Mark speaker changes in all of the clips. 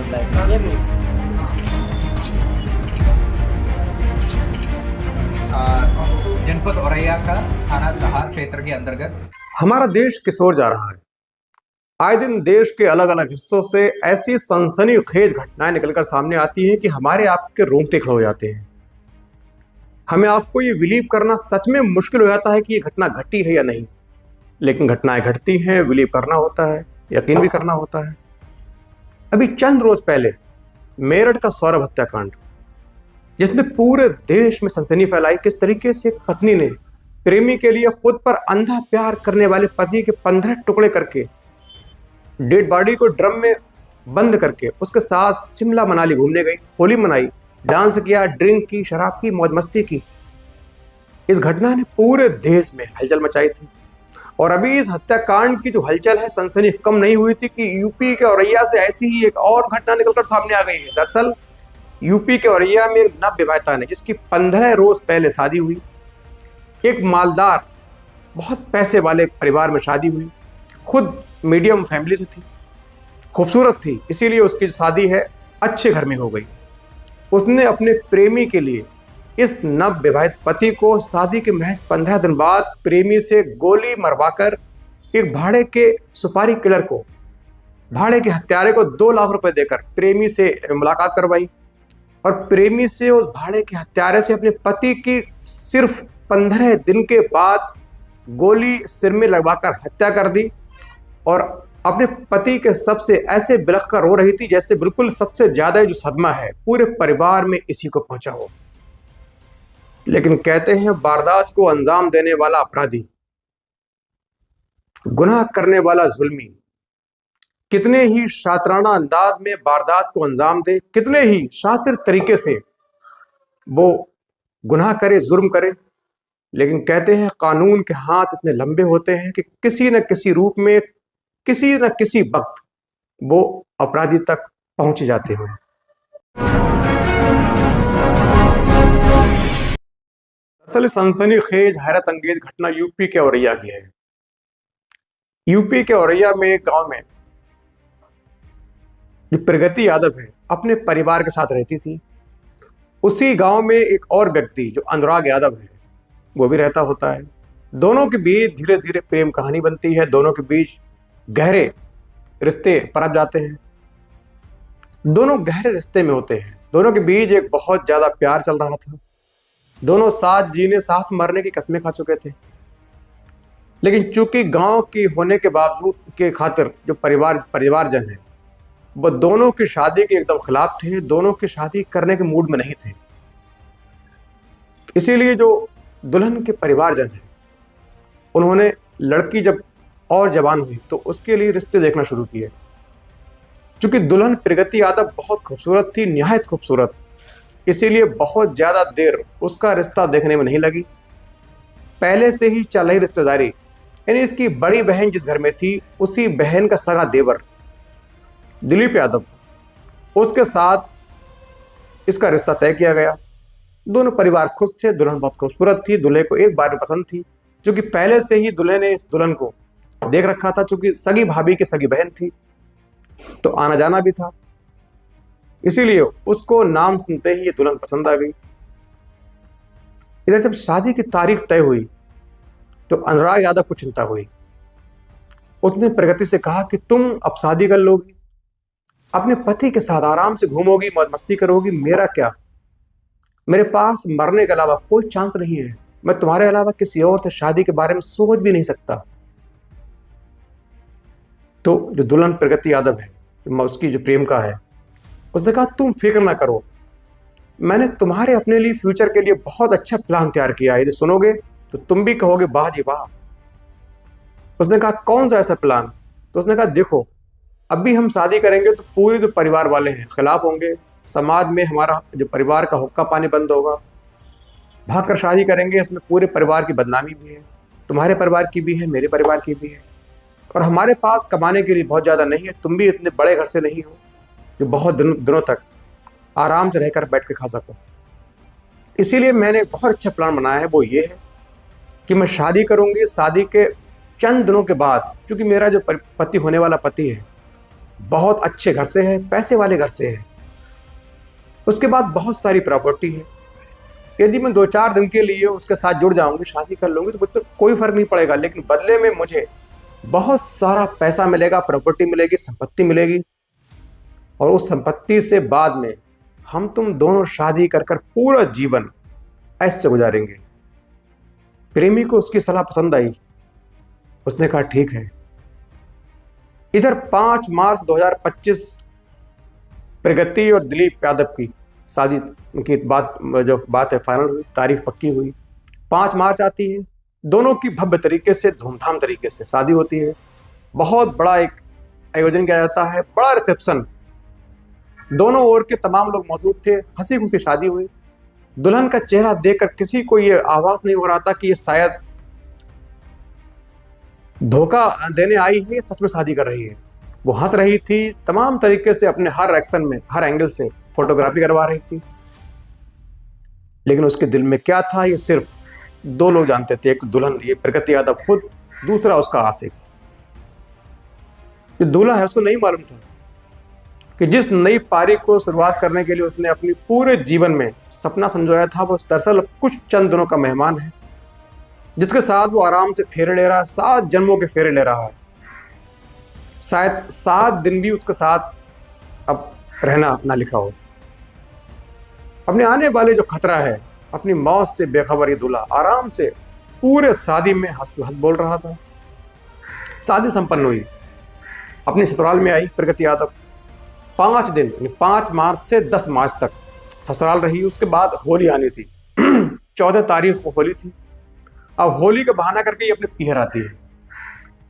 Speaker 1: Video live ये भी
Speaker 2: जनपद औरैया का थाना सहार क्षेत्र के अंतर्गत
Speaker 3: हमारा देश किस ओर जा रहा है। आए दिन देश के अलग अलग हिस्सों से ऐसी सनसनीखेज घटनाएं निकलकर सामने आती हैं कि हमारे आपके रोंगटे खड़े हो जाते हैं। हमें आपको ये बिलीव करना सच में मुश्किल हो जाता है कि ये घटना घटी है या नहीं, लेकिन घटनाएं घटती हैं, बिलीव करना होता है, यकीन भी करना होता है। अभी चंद रोज पहले मेरठ का सौरभ हत्याकांड, जिसने पूरे देश में सनसनी फैलाई, किस तरीके से एक पत्नी ने प्रेमी के लिए खुद पर अंधा प्यार करने वाले पति के 15 टुकड़े करके डेड बॉडी को ड्रम में बंद करके उसके साथ शिमला मनाली घूमने गई, होली मनाई, डांस किया, ड्रिंक की, शराब की, मौज मस्ती की। इस घटना ने पूरे देश में हलचल मचाई थी। और अभी इस हत्याकांड की जो हलचल है, सनसनी कम नहीं हुई थी कि यूपी के औरैया से ऐसी ही एक और घटना निकलकर सामने आ गई है। दरअसल यूपी के औरैया में एक नवविवाहिता ने, जिसकी 15 रोज पहले शादी हुई, एक मालदार बहुत पैसे वाले परिवार में शादी हुई, खुद मीडियम फैमिली से थी, खूबसूरत थी, इसीलिए उसकी जो शादी है अच्छे घर में हो गई। उसने अपने प्रेमी के लिए इस नवविवाहित पति को शादी के महज 15 दिन बाद प्रेमी से गोली मरवाकर एक भाड़े के सुपारी किलर को, भाड़े के हत्यारे को 2 लाख रुपए देकर प्रेमी से मुलाकात करवाई और प्रेमी से उस भाड़े के हत्यारे से अपने पति की सिर्फ 15 दिन के बाद गोली सिर में लगवाकर हत्या कर दी। और अपने पति के सबसे ऐसे बिलख कर रो रही थी जैसे बिल्कुल सबसे ज्यादा जो सदमा है पूरे परिवार में इसी को पहुंचा हो। लेकिन कहते हैं वारदात को अंजाम देने वाला अपराधी, गुनाह करने वाला जुल्मी, कितने ही शातिराना अंदाज में वारदात को अंजाम दे, कितने ही शातिर तरीके से वो गुनाह करे, जुर्म करे, लेकिन कहते हैं कानून के हाथ इतने लंबे होते हैं कि किसी न किसी रूप में, किसी न किसी वक्त वो अपराधी तक पहुंच जाते हैं। दरअसल सनसनीखेज हैरत अंगेज घटना यूपी के औरैया की है। यूपी के औरैया में एक गांव में जो प्रगति यादव है अपने परिवार के साथ रहती थी। उसी गांव में एक और व्यक्ति जो अनुराग यादव है वो भी रहता होता है। दोनों के बीच धीरे धीरे प्रेम कहानी बनती है, दोनों के बीच गहरे रिश्ते पनप जाते हैं, दोनों गहरे रिश्ते में होते हैं, दोनों के बीच एक बहुत ज्यादा प्यार चल रहा था, दोनों साथ जीने साथ मरने की कसमें खा चुके थे। लेकिन चूंकि गांव की होने के बावजूद के खातिर जो परिवारजन है वो दोनों की शादी के एकदम खिलाफ थे, दोनों की शादी करने के मूड में नहीं थे। इसीलिए जो दुल्हन के परिवारजन है उन्होंने लड़की जब और जवान हुई तो उसके लिए रिश्ते देखना शुरू किए। चूंकि दुल्हन प्रगति यादव बहुत खूबसूरत थी, निहायत खूबसूरत, इसीलिए बहुत ज्यादा देर उसका रिश्ता देखने में नहीं लगी। पहले से ही चल रही रिश्तेदारी, यानी इसकी बड़ी बहन जिस घर में थी उसी बहन का सगा देवर दिलीप यादव, उसके साथ इसका रिश्ता तय किया गया। दोनों परिवार खुश थे, दुल्हन बहुत खूबसूरत थी, दूल्हे को एक बार में पसंद थी, क्योंकि पहले से ही दूल्हे ने इस दुल्हन को देख रखा था, चूंकि सगी भाभी की सगी बहन थी तो आना जाना भी था, इसीलिए उसको नाम सुनते ही ये दुल्हन पसंद आ गई। इधर जब शादी की तारीख तय हुई तो अनुराग यादव को चिंता हुई। उसने प्रगति से कहा कि तुम अब शादी कर लोगी, अपने पति के साथ आराम से घूमोगी, मौज मस्ती करोगी, मेरा क्या, मेरे पास मरने के अलावा कोई चांस नहीं है, मैं तुम्हारे अलावा किसी और से शादी के बारे में सोच भी नहीं सकता। तो जो दुल्हन प्रगति यादव है, उसकी जो प्रेमिका है, उसने कहा तुम फिक्र ना करो, मैंने तुम्हारे अपने लिए फ्यूचर के लिए बहुत अच्छा प्लान तैयार किया है, यदि सुनोगे तो तुम भी कहोगे वाह जी वाह। उसने कहा कौन सा ऐसा प्लान? तो उसने कहा देखो, अभी हम शादी करेंगे तो पूरे जो परिवार वाले हैं खिलाफ होंगे, समाज में हमारा जो परिवार का हुक्का पानी बंद होगा, भागकर शादी करेंगे, इसमें पूरे परिवार की बदनामी भी है, तुम्हारे परिवार की भी है, मेरे परिवार की भी है, और हमारे पास कमाने के लिए बहुत ज़्यादा नहीं है, तुम भी इतने बड़े घर से नहीं हो जो बहुत दिनों तक आराम से रहकर बैठ के खा सको। इसीलिए मैंने बहुत अच्छा प्लान बनाया है, वो ये है कि मैं शादी करूंगी, शादी के चंद दिनों के बाद, क्योंकि मेरा जो पति होने वाला पति है बहुत अच्छे घर से है, पैसे वाले घर से है, उसके बाद बहुत सारी प्रॉपर्टी है। यदि मैं 2-4 दिन के लिए उसके साथ जुड़ जाऊंगी, शादी कर लूंगी, तो मुझे कोई फर्क नहीं पड़ेगा, लेकिन बदले में मुझे बहुत सारा पैसा मिलेगा, प्रॉपर्टी मिलेगी, संपत्ति मिलेगी, और उस संपत्ति से बाद में हम तुम दोनों शादी कर कर पूरा जीवन ऐसे गुजारेंगे। प्रेमी को उसकी सलाह पसंद आई, उसने कहा ठीक है। इधर 5 मार्च 2025 प्रगति और दिलीप यादव की शादी की बात है फाइनल हुई, तारीख पक्की हुई। 5 मार्च आती है, दोनों की भव्य तरीके से, धूमधाम तरीके से शादी होती है। बहुत बड़ा एक आयोजन किया जाता है, बड़ा रिसेप्शन, दोनों ओर के तमाम लोग मौजूद थे, हंसी खुशी शादी हुई। दुल्हन का चेहरा देखकर किसी को ये आवाज नहीं हो रहा था कि ये शायद धोखा देने आई है, सच में शादी कर रही है। वो हंस रही थी, तमाम तरीके से अपने हर एक्शन में, हर एंगल से फोटोग्राफी करवा रही थी। लेकिन उसके दिल में क्या था, ये सिर्फ 2 लोग जानते थे, एक दुल्हन ये प्रगति यादव खुद, दूसरा उसका आशिक। जो दूल्हा है उसको नहीं मालूम था कि जिस नई पारी को शुरुआत करने के लिए उसने अपने पूरे जीवन में सपना संजोया था, वो दरअसल कुछ चंद दिनों का मेहमान है, जिसके साथ वो आराम से फेरे ले रहा है, 7 जन्मों के फेरे ले रहा है। शायद 7 दिन भी उसके साथ अब रहना ना लिखा हो। अपने आने वाले जो खतरा है, अपनी मौत से बेखबर ये दूल्हा आराम से पूरे शादी में हंस बोल रहा था। शादी संपन्न हुई, अपने ससुराल में आई प्रगति यादव। 5 दिन, 5 मार्च से 10 मार्च तक ससुराल रही। उसके बाद होली आनी थी 14 तारीख को होली थी। अब होली का बहाना करके ये अपने पीहर आती है।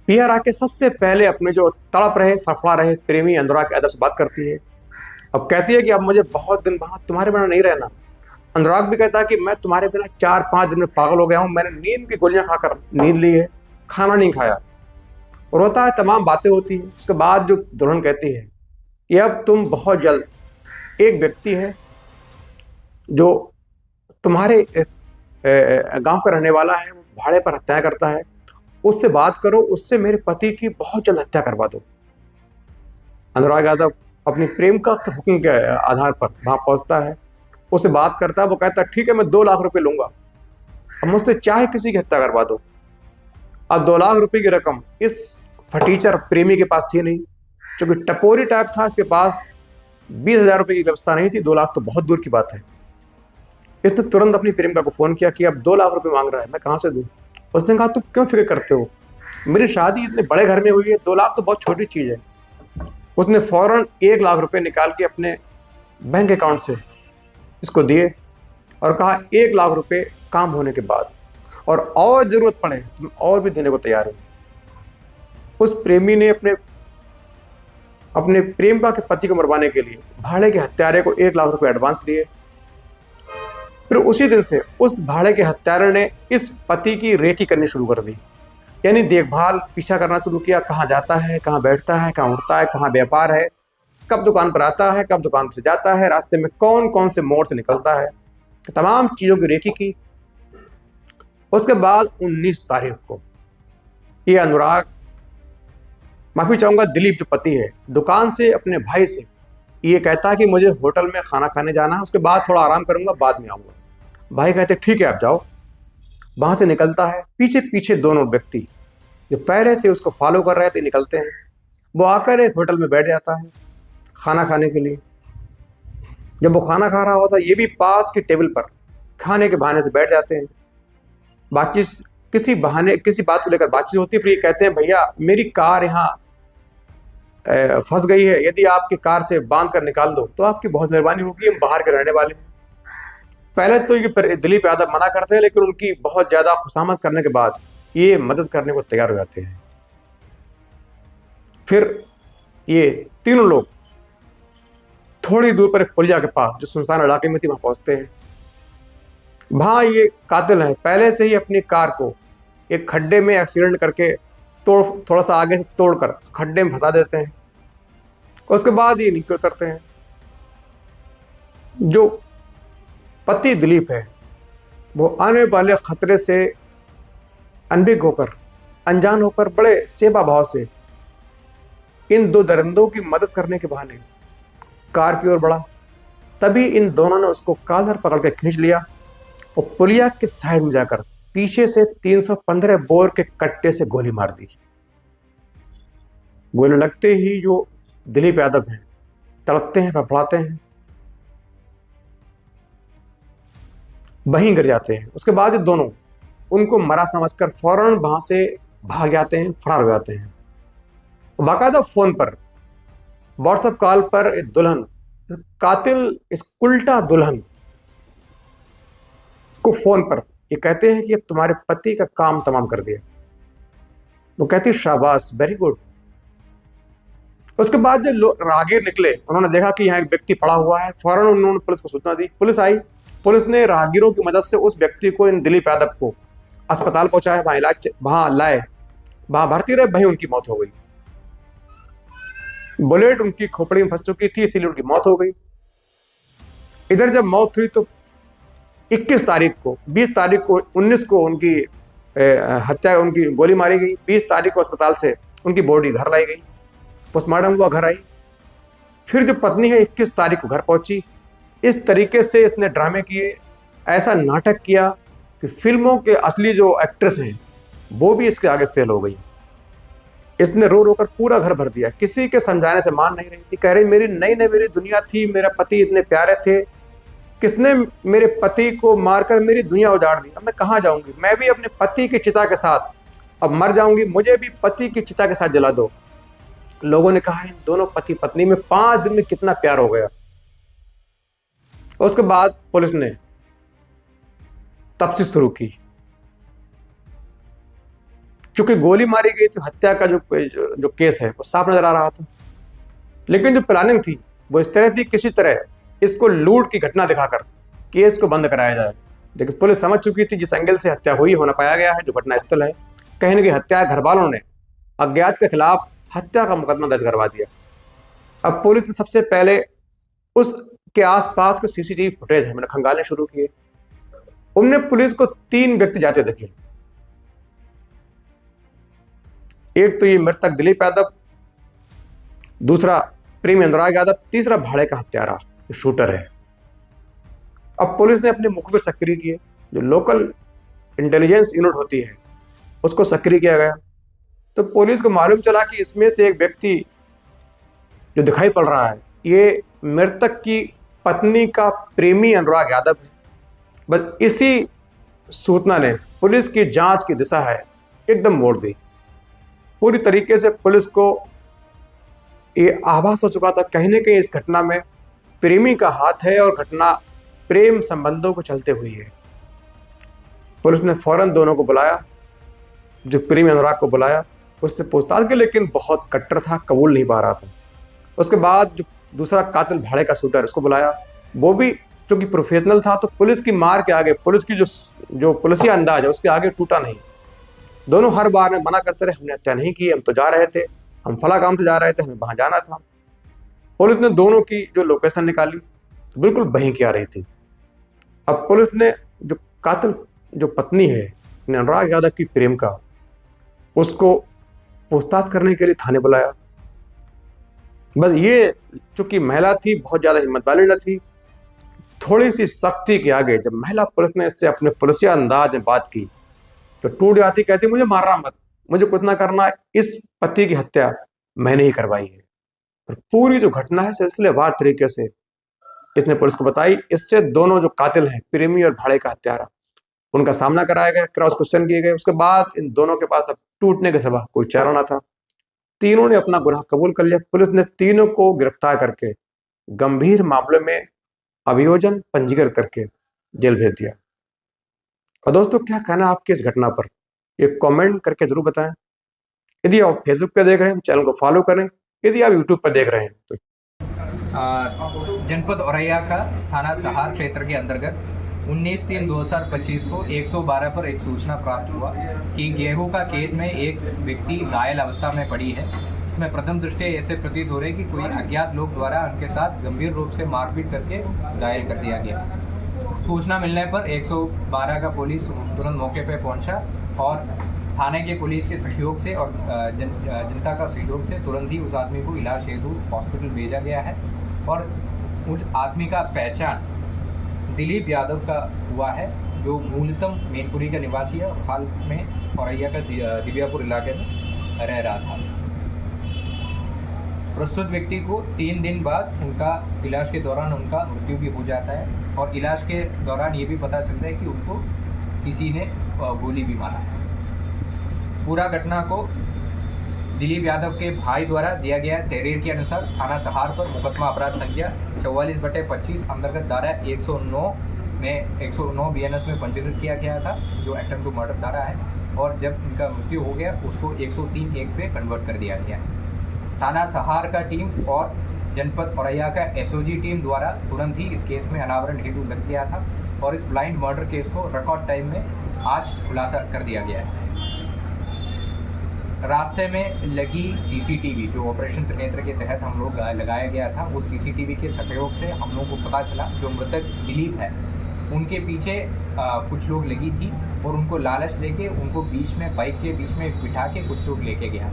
Speaker 3: पीहर आके सबसे पहले अपने जो तड़प रहे, फड़फड़ा रहे प्रेमी अनुराग यादव से बात करती है। अब कहती है कि अब मुझे बहुत दिन वहां तुम्हारे बिना नहीं रहना। अनुराग भी कहता है कि मैं तुम्हारे बिना 4-5 दिन में पागल हो गया हूं, मैंने नींद की गोलियां खाकर नींद ली है, खाना नहीं खाया। और होता है, तमाम बातें होती हैं। उसके बाद जो दुल्हन कहती है कि अब तुम बहुत जल्द, एक व्यक्ति है जो तुम्हारे गांव का रहने वाला है, वो भाड़े पर हत्या करता है, उससे बात करो, उससे मेरे पति की बहुत जल्द हत्या करवा दो। अनुराग यादव अपनी प्रेम का हुक्म के आधार पर वहां पहुंचता है, उससे बात करता है। वो कहता है ठीक है, मैं 2 लाख रुपए लूंगा, अब मुझसे चाहे किसी की हत्या करवा दो। अब 2 लाख रुपए की रकम इस फटीचर प्रेमी के पास थी नहीं, क्योंकि टपोरी टाइप था, इसके पास 20,000 रुपए की व्यवस्था नहीं थी। 2 लाख तो बहुत दूर की बात है। इसने तुरंत अपनी प्रेमिका को फोन किया कि अब 2 लाख रुपए मांग रहा है, मैं कहाँ से दूं। उसने कहा तुम क्यों फिक्र करते हो, मेरी शादी इतने बड़े घर में हुई है, 2 लाख तो बहुत छोटी चीज है। उसने फौरन 1 लाख रुपए निकाल के अपने बैंक अकाउंट से इसको दिए और कहा 1 लाख रुपए काम होने के बाद, और जरूरत पड़े तुम और भी देने को तैयार हो। उस प्रेमी ने अपने प्रेमिका के पति को मरवाने के लिए भाड़े के हत्यारे को 1 लाख रुपए एडवांस दिए। फिर उसी दिन से उस भाड़े के हत्यारे ने इस पति की रेकी करनी शुरू कर दी, यानी देखभाल, पीछा करना शुरू किया, कहाँ जाता है, कहाँ बैठता है, कहाँ उठता है, कहाँ व्यापार है, कब दुकान पर आता है, कब दुकान से जाता है, रास्ते में कौन कौन से मोड़ से निकलता है, तमाम चीज़ों की रेकी की। उसके बाद 19 तारीख को ये अनुराग, माफी चाहूंगा, दिलीप जो पति है, दुकान से अपने भाई से ये कहता है कि मुझे होटल में खाना खाने जाना है, उसके बाद थोड़ा आराम करूंगा, बाद में आऊंगा। भाई कहते ठीक है आप जाओ। वहां से निकलता है, पीछे पीछे दोनों व्यक्ति जो पहले से उसको फॉलो कर रहे थे निकलते हैं। वो आकर एक होटल में बैठ जाता है खाना खाने के लिए। जब वो खाना खा रहा होता है, ये भी पास की टेबल पर खाने के बहाने से बैठ जाते हैं। बातचीत किसी बात को लेकर बातचीत होती है। फिर ये कहते हैं भैया मेरी कार यहाँ फंस गई है, यदि आपकी कार से बांध कर निकाल दो तो आपकी बहुत मेहरबानी होगी, हम बाहर के रहने वाले हैं। पहले तो ये दिलीप यादव मना करते हैं, लेकिन उनकी बहुत ज्यादा खुशामद करने के बाद ये मदद करने को तैयार हो जाते हैं। फिर ये तीनों लोग थोड़ी दूर पर एक पुलिया के पास जो सुनसान इलाके में थी वहां पहुंचते हैं। वहां ये कातिल हैं, पहले से ही अपनी कार को एक खड्डे में एक्सीडेंट करके थोड़ा सा आगे से तोड़कर खड्डे में फंसा देते हैं। उसके बाद ये नीचे उतरते हैं। जो पति दिलीप है वो आने वाले खतरे से अनभिज्ञ होकर, अनजान होकर, बड़े सेवा भाव से इन दो दरिंदों की मदद करने के बहाने कार की ओर बढ़ा। तभी इन दोनों ने उसको कॉलर पकड़ के खींच लिया और पुलिया के साइड में जाकर पीछे से 315 बोर के कट्टे से गोली मार दी। गोली लगते ही जो दिलीप यादव हैं तड़पते हैं, फड़फड़ाते हैं, वहीं गिर जाते हैं। उसके बाद ये दोनों उनको मरा समझकर फौरन वहां से भाग जाते हैं, फरार हो जाते हैं। बाकायदा फोन पर, व्हाट्सएप कॉल पर दुल्हन, कातिल इस उल्टा दुल्हन को फोन पर ये कहते हैं कि अब तुम्हारे पति का काम तमाम कर दिया। वो कहती शाबाश, वेरी गुड। उसके बाद जो राहगीर निकले, उन्होंने देखा कि यहाँ एक व्यक्ति पड़ा हुआ है, फौरन उन्होंने पुलिस को सूचना दी। पुलिस आई, पुलिस ने राहगीरों की मदद से उस व्यक्ति को, इन दिलीप यादव को अस्पताल पहुंचाया, वहां लाए, वहां भर्ती रहे, वहीं उनकी मौत हो गई। बुलेट उनकी खोपड़ी में फंस चुकी थी, इसीलिए उनकी मौत हो गई। इधर जब मौत हुई तो 21 तारीख को, 20 तारीख को, 19 को उनकी हत्या, उनकी गोली मारी गई। 20 तारीख को अस्पताल से उनकी बॉडी घर लाई गई, पोस्टमार्टम हुआ, घर आई। फिर जो पत्नी है 21 तारीख को घर पहुंची। इस तरीके से इसने ड्रामे किए, ऐसा नाटक किया कि फिल्मों के असली जो एक्ट्रेस हैं वो भी इसके आगे फेल हो गई। इसने रो रो कर पूरा घर भर दिया, किसी के समझाने से मान नहीं रही थी। कह रही मेरी नई नई मेरी दुनिया थी, मेरा पति इतने प्यारे थे, किसने मेरे पति को मारकर मेरी दुनिया उजाड़ दी। अब मैं कहाँ जाऊंगी, मैं भी अपने पति की चिता के साथ अब मर जाऊंगी, मुझे भी पति की चिता के साथ जला दो। लोगों ने कहा इन दोनों पति पत्नी में 5 दिन में कितना प्यार हो गया। उसके बाद पुलिस ने तफ्तीश शुरू की। चूंकि गोली मारी गई थी, हत्या का जो केस है वो साफ नजर आ रहा था, लेकिन जो प्लानिंग थी वो इस तरह थी, किसी तरह इसको लूट की घटना दिखाकर केस को बंद कराया जाए। लेकिन पुलिस समझ चुकी थी जिस एंगल से हत्या हुई, होना पाया गया है, जो घटना स्थल है, कहीं न कहीं हत्या घर वालों ने अज्ञात के खिलाफ हत्या का मुकदमा दर्ज करवा दिया। अब पुलिस ने सबसे पहले उसके आसपास के सीसीटीवी फुटेज है, मैंने खंगालने शुरू किए। उनने पुलिस को 3 व्यक्ति जाते देखे। एक तो ये मृतक दिलीप यादव, दूसरा प्रेमी अनुराग यादव, तीसरा भाड़े का हत्यारा शूटर है। अब पुलिस ने अपने मुखबिर सक्रिय किए, जो लोकल इंटेलिजेंस यूनिट होती है उसको सक्रिय किया गया। तो पुलिस को मालूम चला कि इसमें से एक व्यक्ति जो दिखाई पड़ रहा है ये मृतक की पत्नी का प्रेमी अनुराग यादव है। बस इसी सूचना ने पुलिस की जांच की दिशा है एकदम मोड़ दी। पूरी तरीके से पुलिस को ये आभास हो चुका था कहीं न कहीं इस घटना में प्रेमी का हाथ है और घटना प्रेम संबंधों को चलते हुई है। पुलिस ने फौरन दोनों को बुलाया, जो प्रेमी अनुराग को बुलाया, उससे पूछताछ की, लेकिन बहुत कट्टर था, कबूल नहीं पा रहा था। उसके बाद जो दूसरा कातिल भाड़े का शूटर, उसको बुलाया, वो भी चूंकि प्रोफेशनल था तो पुलिस की मार के आगे, पुलिस की जो पुलिसिया अंदाज है उसके आगे टूटा नहीं। दोनों हर बार में मना करते रहे, हमने हत्या नहीं की, हम तो जा रहे थे, हम फला काम से जा रहे थे, हमें वहां जाना था। पुलिस ने दोनों की जो लोकेशन निकाली तो बिल्कुल वहीं की आ रही थी। अब पुलिस ने जो कातिल, जो पत्नी है अनुराग यादव की प्रेम का, उसको पूछताछ करने के लिए थाने बुलाया। बस ये चूंकि महिला थी, बहुत ज्यादा हिम्मत वाली न थी, थोड़ी सी सख्ती के आगे जब महिला पुलिस ने इससे अपने पुलिसिया अंदाज में बात की तो टूट जाती, कहती मुझे मारना मत, मुझे कुछ ना करना, इस पति की हत्या मैंने ही करवाई है। और पूरी जो घटना है सिलसिलेवार तरीके से इसने पुलिस को बताई। इससे दोनों जो कातिल हैं, प्रेमी और भाड़े का हत्यारा, उनका सामना कराया गया, क्रॉस क्वेश्चन किए गए। उसके बाद इन दोनों के पास अब टूटने के सिवा कोई चारा ना था। तीनों ने अपना गुनाह कबूल कर लिया। पुलिस ने तीनों को गिरफ्तार करके गंभीर मामले में अभियोजन पंजीकृत करके जेल भेज दिया। और दोस्तों, क्या कहना आपके इस घटना पर, ये कमेंट करके जरूर बताएं। यदि आप फेसबुक पर देख रहे हैं चैनल को फॉलो करें, यदि आप यूट्यूब पर देख रहे हैं तो
Speaker 2: जनपद औरैया का थाना सहार क्षेत्र के अंतर्गत 19/3/2025 को 112 पर एक सूचना प्राप्त हुआ कि गेहूं का खेत में एक व्यक्ति घायल अवस्था में पड़ी है। इसमें प्रथम दृष्टया ऐसे प्रतीत हो रहे कि कोई अज्ञात लोग द्वारा उनके साथ गंभीर रूप से मारपीट करके घायल कर दिया गया। सूचना मिलने पर 112 का पुलिस तुरंत मौके पर पहुंचा और थाने के पुलिस के सहयोग से और जनता का सहयोग से तुरंत ही उस आदमी को इलाज हेतु हॉस्पिटल भेजा गया है और उस आदमी का पहचान दिलीप यादव का हुआ है, जो मूलतः मैनपुरी का निवासी है और हाल में औरैया का दिव्यापुर इलाके में रह रहा था। प्रस्तुत व्यक्ति को 3 दिन बाद उनका इलाज के दौरान उनका मृत्यु भी हो जाता है और इलाज के दौरान ये भी पता चलता है कि उनको किसी ने गोली भी मारा है। पूरा घटना को दिलीप यादव के भाई द्वारा दिया गया तहरीर के अनुसार थाना सहार पर मुकदमा अपराध संख्या 44/25 अंतर्गत धारा 109 में 109 BNS में पंजीकृत किया गया था, जो अटेम्प्ट टू मर्डर धारा है, और जब इनका मृत्यु हो गया उसको 103(1) पे कन्वर्ट कर दिया गया है। थाना सहार का टीम और जनपद औरैया का SOG टीम द्वारा तुरंत ही इस केस में अनावरण हेतु लग गया था और इस ब्लाइंड मर्डर केस को रिकॉर्ड टाइम में आज खुलासा कर दिया गया है। रास्ते में लगी CCTV जो ऑपरेशन त्रिनेत्र के तहत हम लोग लगाया गया था, उस CCTV के सहयोग से हम लोगों को पता चला जो मृतक दिलीप है उनके पीछे कुछ लोग लगी थी और उनको लालच देके उनको बीच में बाइक के बीच में बिठा के कुछ लोग लेके गया।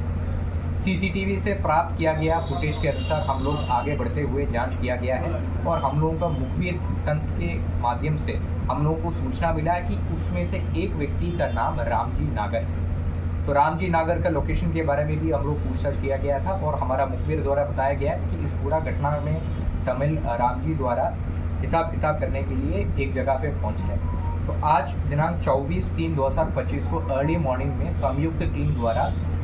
Speaker 2: CCTV से प्राप्त किया गया फुटेज के अनुसार हम लोग आगे बढ़ते हुए जांच किया गया है और हम लोगों का मुखबिर तंत्र के माध्यम से हम लोगों को सूचना मिला कि उसमें से एक व्यक्ति का नाम रामजी नागर है। तो रामजी नागर का लोकेशन के बारे में भी हम लोग पूछताछ किया गया था और हमारा मुखबिर द्वारा बताया गया कि इस पूरा घटना में शामिल रामजी द्वारा हिसाब किताब करने के लिए एक जगह पे पहुंच है। तो आज दिनांक 24/3/2025 को अर्ली मॉर्निंग में संयुक्त टीम द्वारा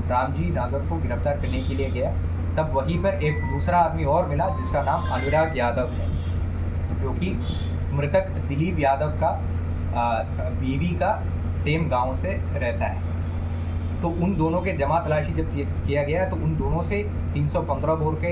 Speaker 2: रामजी नागर को गिरफ्तार करने के लिए गया। तब वहीं पर एक दूसरा आदमी और मिला जिसका नाम अनुराग यादव है, जो कि मृतक दिलीप यादव का बीवी का सेम गांव से रहता है। तो उन दोनों के जमा तलाशी जब किया गया तो उन दोनों से 315 बोर के